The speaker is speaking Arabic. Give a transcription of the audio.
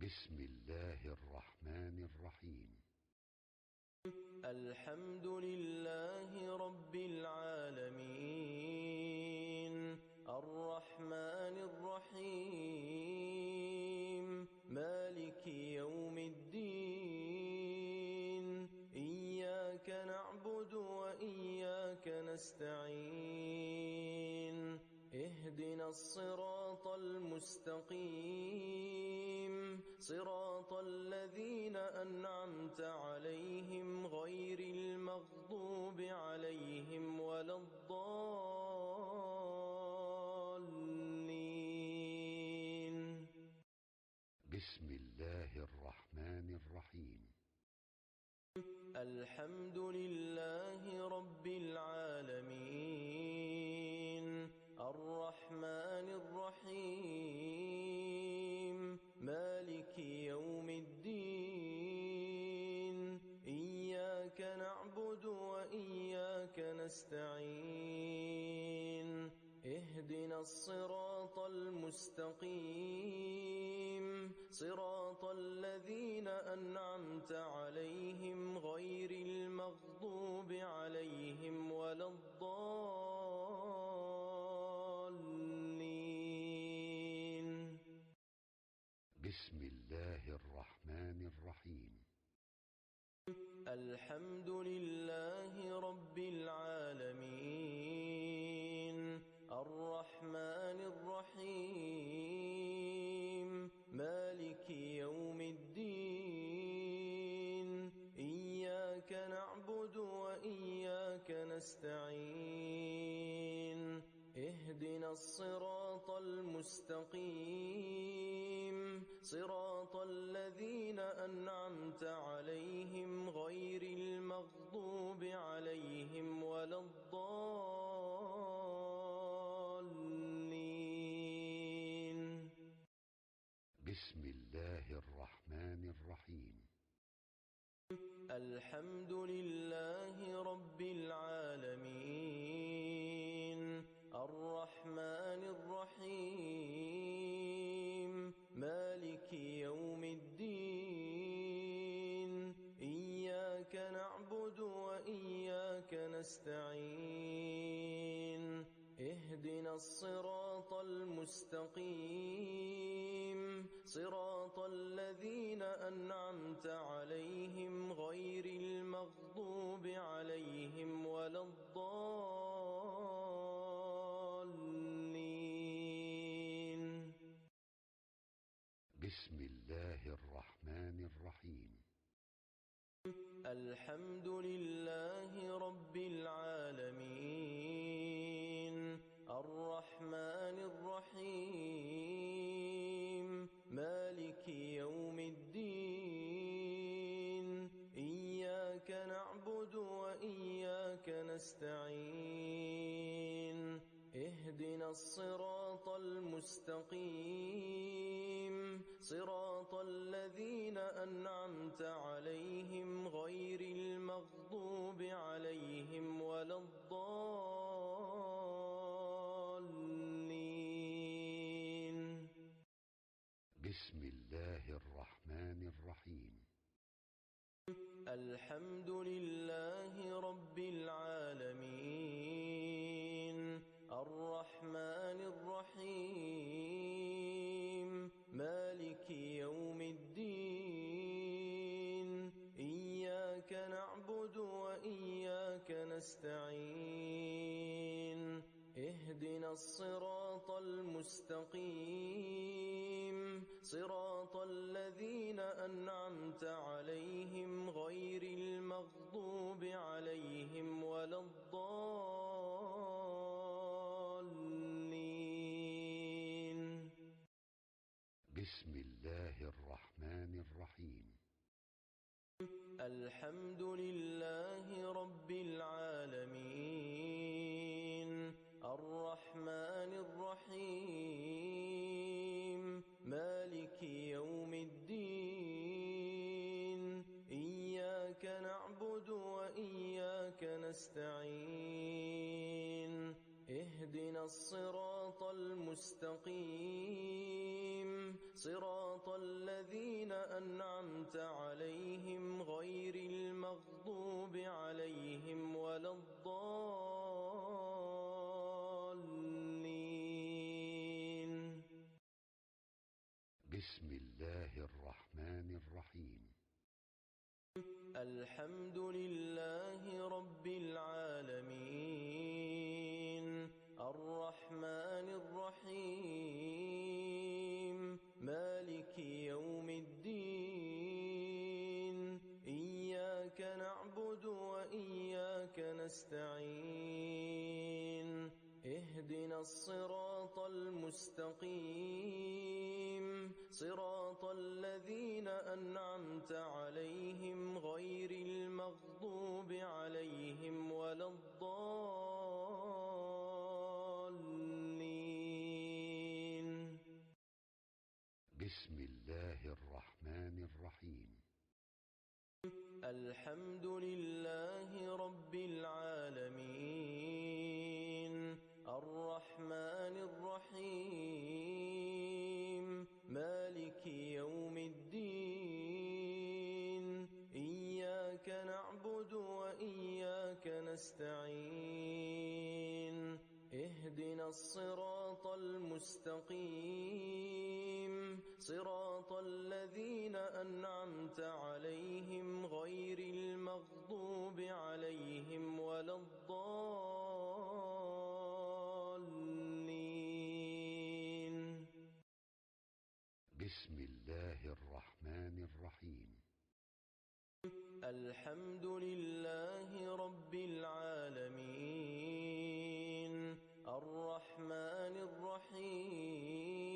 بسم الله الرحمن الرحيم. الحمد لله رب العالمين، الرحمن الرحيم، مالك يوم الدين. إياك نعبد وإياك نستعين، اهدنا الصراط المستقيم، صراط الذين أنعمت عليهم غير المغضوب عليهم ولا الضالين. بسم الله الرحمن الرحيم. الحمد لله رب العالمين، الرحمن الرحيم، مالك يوم الدين. إياك نعبد وإياك نستعين، اهدنا الصراط المستقيم، صراط الذين أنعمت عليهم غير المغضوب عليهم ولا الضالين. بسم الله الرحمن الرحيم. الحمد لله رب العالمين، الرحمن الرحيم، مالك يوم الدين. إياك نعبد وإياك نستعين، اهدنا الصراط المستقيم، صراط الذين أنعمت عليهم غير المغضوب عليهم ولا الضالين. بسم الله الرحمن الرحيم. الحمد لله رب العالمين، الرحمن الرحيم، مالك يوم الدين. إياك نعبد وإياك نستعين، اهدنا الصراط المستقيم، صراط الذين أنعمت عليهم غير المغضوب عليهم ولا الضالين. بسم الله الرحمن الرحيم. الحمد لله رب العالمين، الرحمن الرحيم، مالك يوم الدين. إياك نعبد وإياك نستعين، اهدنا الصراط المستقيم، صراط الذين أنعمت عليهم غير المغضوب عليهم ولا الضالين. بسم الله الرحمن الرحيم. الحمد لله رب العالمين، الرحمن الرحيم، مالك يوم الدين. إياك نعبد وإياك نستعين، اهدنا الصراط المستقيم، صراط الذين أنعمت عليهم غير المغضوب عليهم ولا الضالين. بسم الله الرحمن الرحيم. الحمد لله رب العالمين، الرحمن الرحيم، مالك يوم الدين. إياك نعبد وإياك نستعين، اهدنا الصراط المستقيم، صراط الذين أنعمت عليهم غير المغضوب عليهم ولا الضالين. بسم الله الرحمن الرحيم. الحمد لله رب العالمين الرحمن الرحيم مالك يوم الدين إياك نعبد وإياك نستعين اهدنا الصراط المستقيم صراط الذين أنعمت عليهم غير المغضوب عليهم ولا الضالين. بسم الله الرحمن الرحيم. الحمد لله رب العالمين الرحمن الرحيم مالك يوم الدين إياك نعبد وإياك نستعين اهدنا الصراط المستقيم صراط الذين أنعمت عليهم غير المغضوب عليهم ولا الضالين. بسم الله الرحمن الرحيم. الحمد لله رب العالمين الرحمن الرحيم